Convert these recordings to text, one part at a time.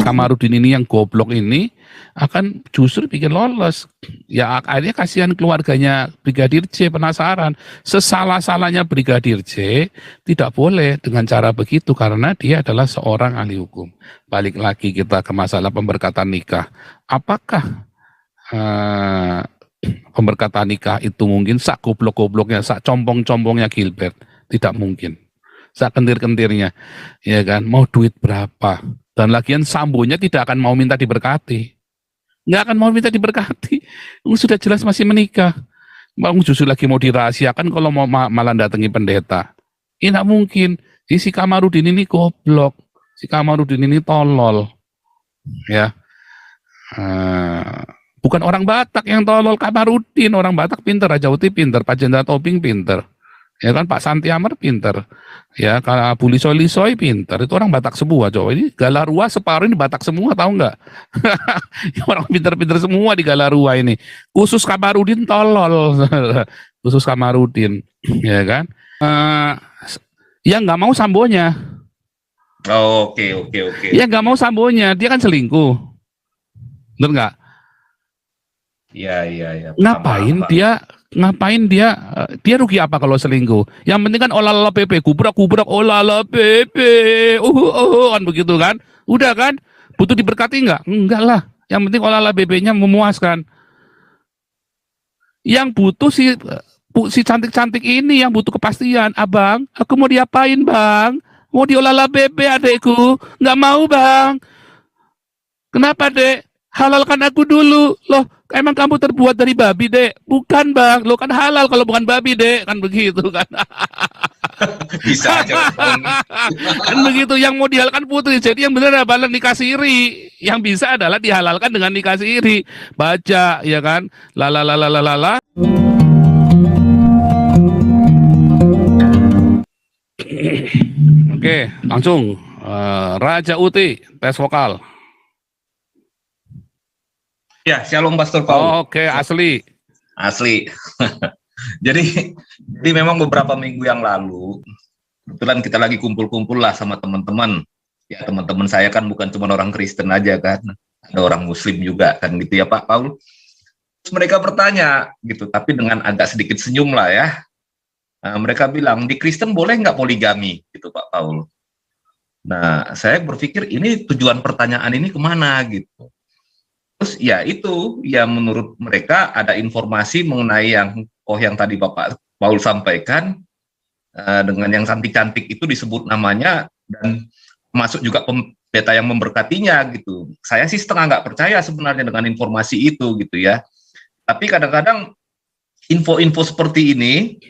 Kamarudin ini yang goblok ini akan justru bikin lolos. Ya akhirnya kasihan keluarganya Brigadir J, penasaran. Sesalah-salahnya Brigadir J tidak boleh dengan cara begitu karena dia adalah seorang ahli hukum. Balik lagi kita ke masalah pemberkatan nikah. Apakah pemberkatan nikah itu mungkin sak goblok-gobloknya, sak compong-compongnya Gilbert? Tidak mungkin. Sak kentir-kentirnya, ya kan? Mau duit berapa? Dan lagian Sambonya tidak akan mau minta diberkati. Nggak akan mau minta diberkati. Sudah jelas masih menikah. Bang justru lagi mau dirahasiakan kalau mau malah datangi pendeta. Ini nggak mungkin. Si Kamarudin ini goblok. Si Kamarudin ini tolol. Ya. Bukan orang Batak yang tolol, Kamarudin. Orang Batak pinter, Raja Uti pinter, Pak Jenderal Tobing pinter. Ya kan, Pak Santi Amar pinter. Ya, kalau Bu Lisoy pinter. Itu orang Batak semua, coba. Ini Galarua separuh ini Batak semua, tahu nggak? Orang pinter-pinter semua di Galarua ini. Khusus Kamarudin tolol. Khusus Kamarudin, ya kan? Ya nggak mau Sambonya. Oh, oke. Ya nggak mau Sambonya, dia kan selingkuh. Bener nggak? Iya. Ngapain dia rugi apa kalau selingkuh? Yang penting kan olala PP, gubrak olala PP, kan begitu kan? Udah kan? Butuh diberkati nggak? Enggak lah. Yang penting olala PP-nya memuaskan. Yang butuh si cantik-cantik ini yang butuh kepastian. Abang, aku mau diapain bang? Mau diolala PP adekku? Nggak mau bang. Kenapa dek? Halalkan aku dulu. Loh, emang kamu terbuat dari babi, Dek? Bukan, Bang. Lo kan halal kalau bukan babi, Dek. Kan begitu kan. Bisa aja. Kan begitu, yang mau dihalalkan putri. Jadi yang benar adalah nikah siri. Yang bisa adalah dihalalkan dengan nikah siri. Baca, ya kan? Lala. Oke, langsung. Raja Uti, tes vokal. Ya, shalom Pastor Paul. Oke, asli. Jadi memang beberapa minggu yang lalu, kebetulan kita lagi kumpul-kumpul lah sama teman-teman. Ya, teman-teman saya kan bukan cuma orang Kristen aja kan, ada orang Muslim juga kan gitu ya Pak Paul. Terus mereka bertanya gitu, tapi dengan agak sedikit senyum lah ya. Mereka bilang, di Kristen boleh nggak poligami gitu Pak Paul. Nah, saya berpikir ini tujuan pertanyaan ini kemana gitu. Terus ya itu, ya menurut mereka ada informasi mengenai yang tadi Bapak Paul sampaikan, dengan yang cantik-cantik itu disebut namanya, dan masuk juga pendeta yang memberkatinya gitu. Saya sih setengah nggak percaya sebenarnya dengan informasi itu gitu ya. Tapi kadang-kadang info-info seperti ini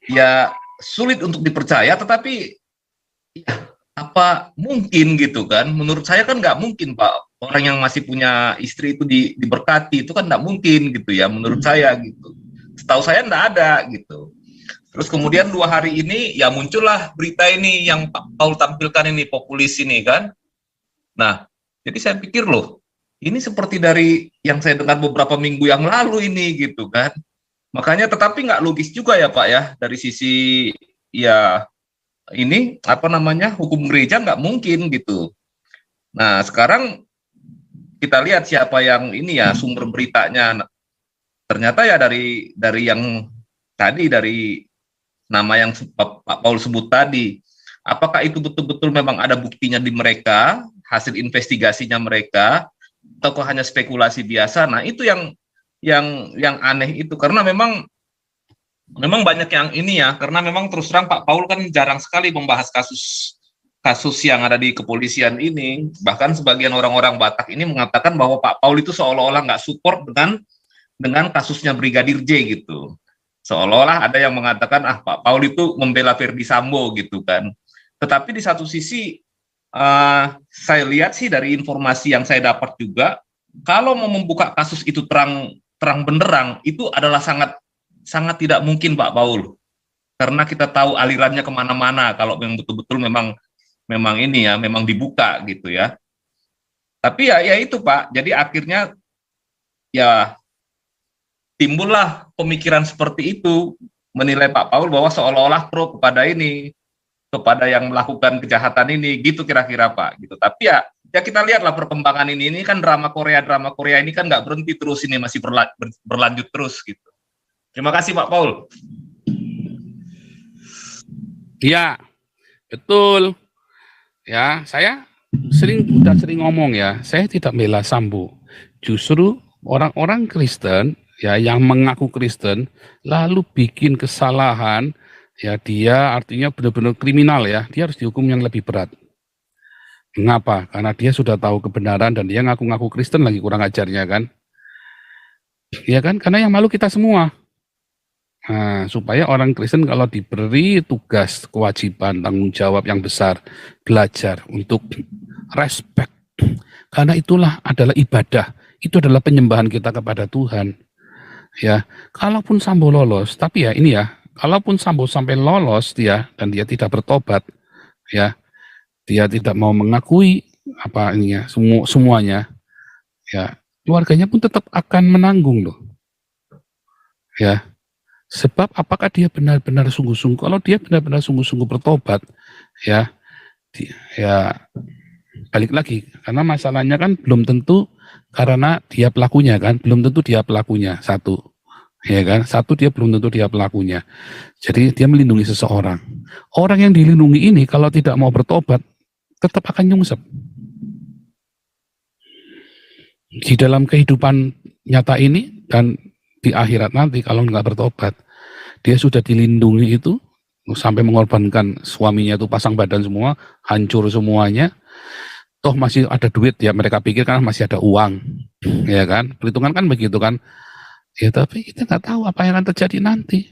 ya sulit untuk dipercaya, tetapi ya apa mungkin gitu kan. Menurut saya kan nggak mungkin Pak. Orang yang masih punya istri itu diberkati itu kan nggak mungkin gitu ya menurut saya gitu. Setahu saya nggak ada gitu. Terus kemudian 2 hari ini ya muncullah berita ini yang Pak Paul tampilkan ini, populis ini kan. Nah, jadi saya pikir loh, ini seperti dari yang saya dengar beberapa minggu yang lalu ini gitu kan. Makanya tetapi nggak logis juga ya Pak ya, dari sisi ya ini apa namanya hukum gereja nggak mungkin gitu. Nah sekarang kita lihat siapa yang ini ya sumber beritanya. Ternyata ya dari yang tadi, dari nama yang Pak Paul sebut tadi. Apakah itu betul-betul memang ada buktinya di mereka, hasil investigasinya mereka, atau hanya spekulasi biasa? Nah itu yang aneh itu, karena memang banyak yang ini ya, karena memang terus terang Pak Paul kan jarang sekali membahas kasus yang ada di kepolisian ini. Bahkan sebagian orang-orang Batak ini mengatakan bahwa Pak Paul itu seolah-olah nggak support dengan kasusnya Brigadir J gitu. Seolah-olah ada yang mengatakan Pak Paul itu membela Verdi Sambo gitu kan. Tetapi di satu sisi saya lihat sih dari informasi yang saya dapat juga, kalau mau membuka kasus itu terang benderang itu adalah sangat tidak mungkin Pak Paul. Karena kita tahu alirannya kemana-mana kalau memang betul-betul memang ini ya, memang dibuka gitu ya. Tapi ya itu Pak, jadi akhirnya ya timbullah pemikiran seperti itu, menilai Pak Paul bahwa seolah-olah pro kepada yang melakukan kejahatan ini, gitu kira-kira Pak. Gitu. Tapi ya ya kita lihatlah perkembangan ini. Ini kan drama Korea ini kan nggak berhenti terus, ini masih berlanjut terus gitu. Terima kasih Pak Paul. Ya, betul. Ya, saya sudah sering ngomong ya, saya tidak bela Sambo. Justru orang-orang Kristen ya yang mengaku Kristen lalu bikin kesalahan, ya dia artinya benar-benar kriminal ya, dia harus dihukum yang lebih berat. Mengapa? Karena dia sudah tahu kebenaran dan dia ngaku-ngaku Kristen lagi, kurang ajarnya kan. Ya kan, karena yang malu kita semua. Nah, supaya orang Kristen kalau diberi tugas, kewajiban, tanggung jawab yang besar, belajar untuk respect. Karena itulah adalah ibadah, itu adalah penyembahan kita kepada Tuhan. Ya, kalaupun Sambo lolos, tapi ya ini ya, kalaupun Sambo sampai lolos dia dan dia tidak bertobat, ya, dia tidak mau mengakui apa ini ya, semuanya, ya, keluarganya pun tetap akan menanggung loh. Ya. Sebab apakah dia benar-benar sungguh-sungguh? Kalau dia benar-benar sungguh-sungguh bertobat, ya, ya balik lagi. Karena masalahnya kan belum tentu karena dia pelakunya kan, belum tentu dia pelakunya satu, ya kan? Satu dia belum tentu dia pelakunya. Jadi dia melindungi seseorang. Orang yang dilindungi ini kalau tidak mau bertobat, tetap akan nyungsep. Di dalam kehidupan nyata ini dan di akhirat nanti kalau nggak bertobat, dia sudah dilindungi itu sampai mengorbankan suaminya itu pasang badan semua, hancur semuanya, toh masih ada duit ya, mereka pikir kan masih ada uang, ya kan, perhitungan kan begitu kan, ya tapi kita nggak tahu apa yang akan terjadi nanti.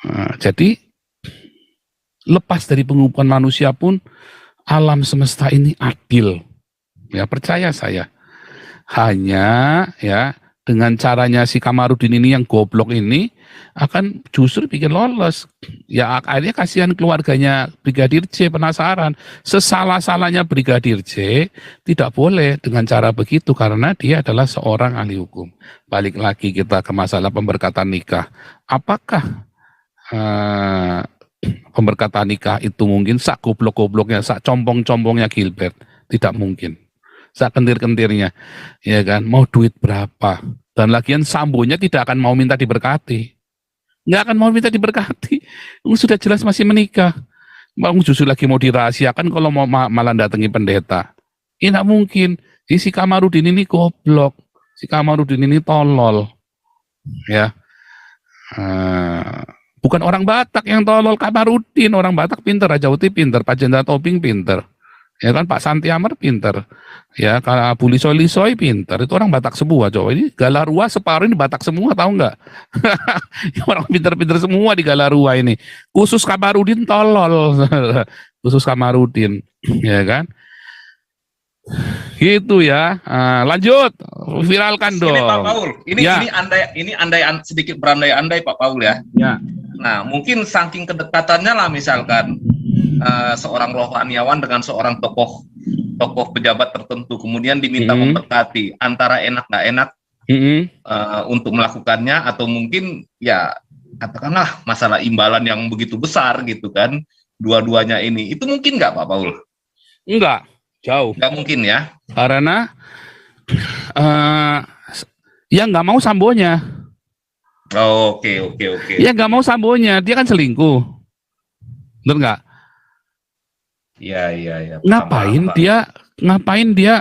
Nah, jadi lepas dari penghukuman manusia pun alam semesta ini adil, ya percaya saya. Hanya ya dengan caranya si Kamarudin ini yang goblok ini akan justru bikin lolos. Ya akhirnya kasihan keluarganya Brigadir J, penasaran. Sesalah-salahnya Brigadir J tidak boleh dengan cara begitu karena dia adalah seorang ahli hukum. Balik lagi kita ke masalah pemberkatan nikah. Apakah pemberkatan nikah itu mungkin sak goblok-gobloknya, sak compong-compongnya Gilbert? Tidak mungkin. Sak kentir-kentirnya, ya kan, mau duit berapa, dan lagian Sambonya tidak akan mau minta diberkati, nggak akan mau minta diberkati, sudah jelas masih menikah, justru lagi mau dirahasiakan kalau mau malah datangi pendeta, ini nggak mungkin. Si Kamarudin ini goblok, si Kamarudin ini tolol, ya, bukan orang Batak yang tolol, Kamarudin, orang Batak pinter, Raja Uti pinter, Pak Jenderal Tobing pinter. Ya kan, Pak Santi Amar pinter, ya kalau Bu Lisoy pinter, itu orang Batak semua coba. Ini Galarua separuh ini Batak semua, tahu nggak? Orang pinter-pinter semua di Galarua ini, khusus Kamarudin tolol. Khusus Kamarudin, ya kan, gitu ya. Lanjut, viralkan dong. Ini Pak Paul, ya. ini andai sedikit berandai-andai Pak Paul ya. Ya. Nah mungkin saking kedekatannya lah, misalkan seorang rohaniawan dengan seorang tokoh pejabat tertentu, kemudian diminta memberkati, antara enak nggak enak untuk melakukannya, atau mungkin ya katakanlah masalah imbalan yang begitu besar gitu kan, dua-duanya ini, itu mungkin nggak Pak Paul? Enggak, jauh. Nggak mungkin ya? Karena ya nggak mau Sambonya. Oke. Ya nggak mau Sambonya, dia kan selingkuh, bener nggak? Iya. Ngapain dia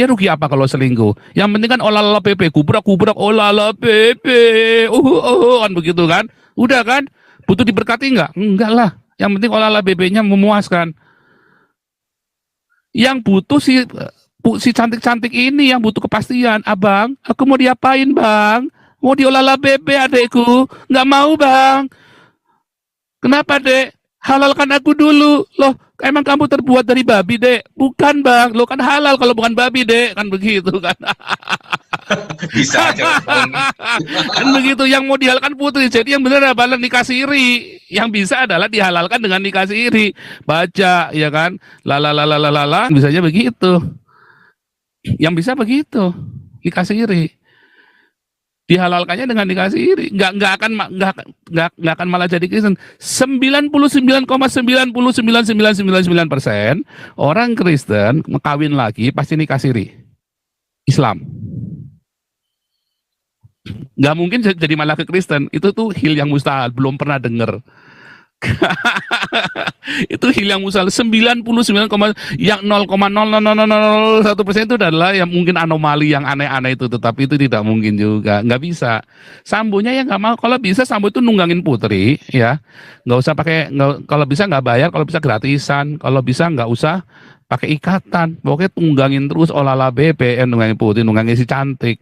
rugi apa kalau selingkuh? Yang penting kan olala PP, kubrak olala PP, kan begitu kan? Udah kan? Butuh diberkati nggak? Enggak lah. Yang penting olala PP-nya memuaskan. Yang butuh si cantik-cantik ini yang butuh kepastian. Abang, aku mau diapain bang? Mau diolala PP adekku? Nggak mau bang. Kenapa dek? Halalkan aku dulu. Loh, emang kamu terbuat dari babi, Dek? Bukan, Bang. Lo kan halal kalau bukan babi, Dek. Kan begitu kan. Bisa aja. Kan begitu, yang mau dihalalkan putri. Jadi yang benar adalah nikah siri. Yang bisa adalah dihalalkan dengan nikah siri. Baca, ya kan? Lala. Bisanya begitu. Yang bisa begitu. Nikah siri. Dihalalkannya dengan nikah siri, nggak akan malah jadi Kristen. 99,99999% orang Kristen kawin lagi pasti nikah siri. Islam nggak mungkin jadi malah ke Kristen. Itu tuh hil yang mustahil, belum pernah dengar. Itu hil yang mustahil. 99, yang 0,00001% itu adalah yang mungkin anomali yang aneh-aneh itu, tetapi itu tidak mungkin juga, nggak bisa. Sambonya ya nggak mau. Kalau bisa sambo itu nunggangin putri, ya nggak usah pakai, kalau bisa nggak bayar, kalau bisa gratisan, kalau bisa nggak usah pakai ikatan, pokoknya tunggangin terus, olala BBM, nunggangin putri, nunggangin si cantik.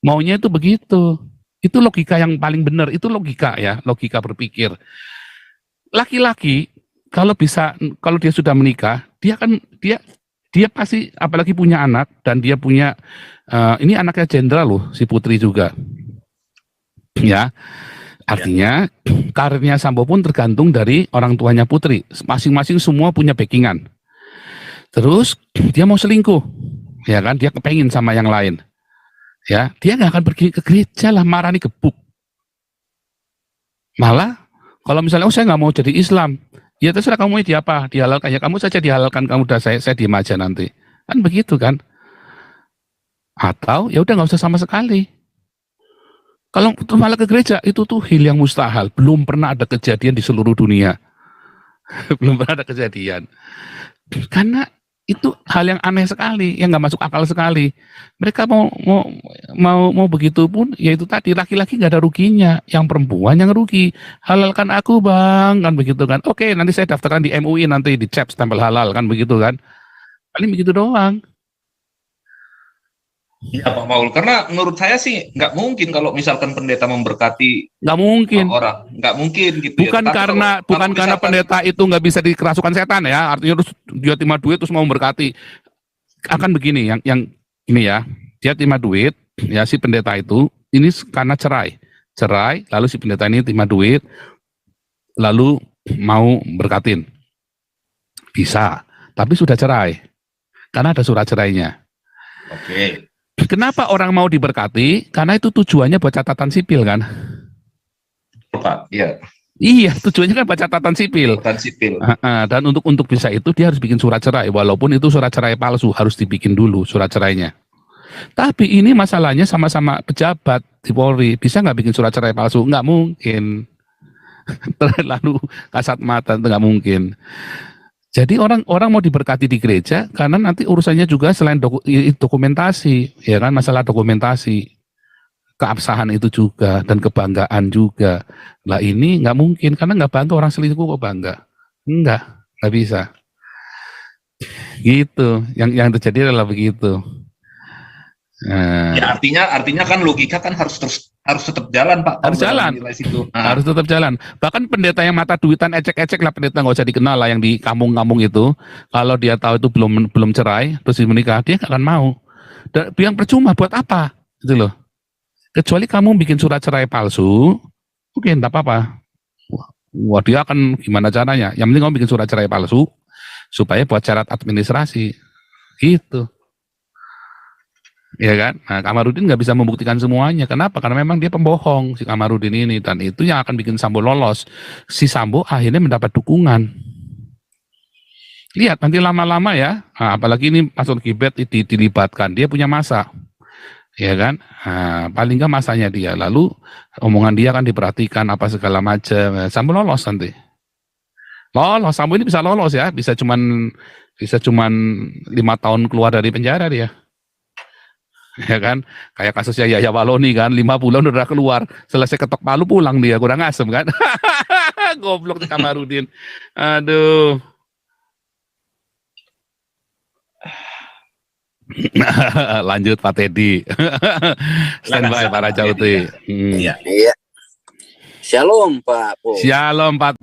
Maunya itu begitu. Itu logika yang paling benar. Itu logika ya, logika berpikir. Laki-laki kalau bisa, kalau dia sudah menikah, dia pasti, apalagi punya anak, dan dia punya ini anaknya jenderal loh, si putri juga. Ya, artinya karirnya Sambo pun tergantung dari orang tuanya putri. Masing-masing semua punya backingan. Terus dia mau selingkuh, ya kan? Dia kepengin sama yang lain. Ya, dia nggak akan pergi ke gereja lah, marani gebuk. Malah kalau misalnya, saya nggak mau jadi Islam, ya terserah kamu mau jadi apa, dihalalkan ya kamu saja, dihalalkan kamu, udah saya diem aja nanti, kan begitu kan? Atau ya udah nggak usah sama sekali. Kalau malah ke gereja, itu tuh hil yang mustahil, belum pernah ada kejadian di seluruh dunia. Belum pernah ada kejadian, karena itu hal yang aneh sekali, yang nggak masuk akal sekali. Mereka mau begitu pun, ya itu tadi, laki-laki nggak ada ruginya, yang perempuan yang rugi. Halalkan aku bang, kan begitu kan? Oke, nanti saya daftarkan di MUI, nanti dicap stempel halal, kan begitu kan? Paling begitu doang. Ya Pak Maul, karena menurut saya sih nggak mungkin kalau misalkan pendeta memberkati Nggak mungkin. orang, nggak mungkin gitu. Bukan ya. karena misalkan, pendeta itu nggak bisa dikerasukan setan ya, artinya terus dia terima duit terus mau memberkati. Akan begini, yang ini ya, dia terima duit, ya si pendeta itu, ini karena cerai, lalu si pendeta ini terima duit, lalu mau berkatin, bisa, tapi sudah cerai, karena ada surat cerainya. Oke. Kenapa orang mau diberkati? Karena itu tujuannya buat catatan sipil kan? Pak, iya. Iya, tujuannya kan buat catatan sipil. Catatan sipil. Dan untuk bisa itu dia harus bikin surat cerai, walaupun itu surat cerai palsu, harus dibikin dulu surat cerainya. Tapi ini masalahnya sama-sama pejabat di Polri, bisa nggak bikin surat cerai palsu? Nggak mungkin. Terlalu kasat mata, nggak mungkin. Jadi orang mau diberkati di gereja karena nanti urusannya juga selain dokumentasi, ya kan, masalah dokumentasi, keabsahan itu juga, dan kebanggaan juga. Lah ini nggak mungkin, karena nggak bangga, orang selingkuh kok bangga? Nggak bisa. Gitu, yang terjadi adalah begitu. Ya artinya kan logika kan harus tetap jalan Pak. Harus jalan. Harus tetap jalan. Bahkan pendeta yang mata duitan ecek-ecek lah, pendeta nggak usah dikenal lah, yang di kampung-kampung itu, kalau dia tahu itu belum cerai terus menikah, dia nggak akan mau. Dan yang percuma buat apa? Gitu loh. Kecuali kamu bikin surat cerai palsu, oke, enggak apa-apa. Wah, dia akan gimana caranya? Yang penting kamu bikin surat cerai palsu supaya buat syarat administrasi. Gitu. Ya kan? Nah, Kamarudin nggak bisa membuktikan semuanya. Kenapa? Karena memang dia pembohong, si Kamarudin ini, dan itu yang akan bikin Sambo lolos. Si Sambo akhirnya mendapat dukungan. Lihat nanti lama-lama ya, apalagi ini Pastor Gibet dilibatkan, dia punya masa, ya kan? Nah, paling nggak masanya dia, lalu omongan dia kan diperhatikan apa segala macam. Sambo lolos nanti. Lolos, Sambo ini bisa lolos ya, bisa cuman 5 tahun keluar dari penjara dia. Ya kan, kayak kasusnya Yahya Waloni kan, 5 bulan udah keluar, selesai ketok palu pulang dia, kurang asem kan. Goblok di Kamarudin. Aduh. Lanjut Pak Teddy. Standby Pak Raja Uti. Iya. Shalom Pak Po. Shalom Pak.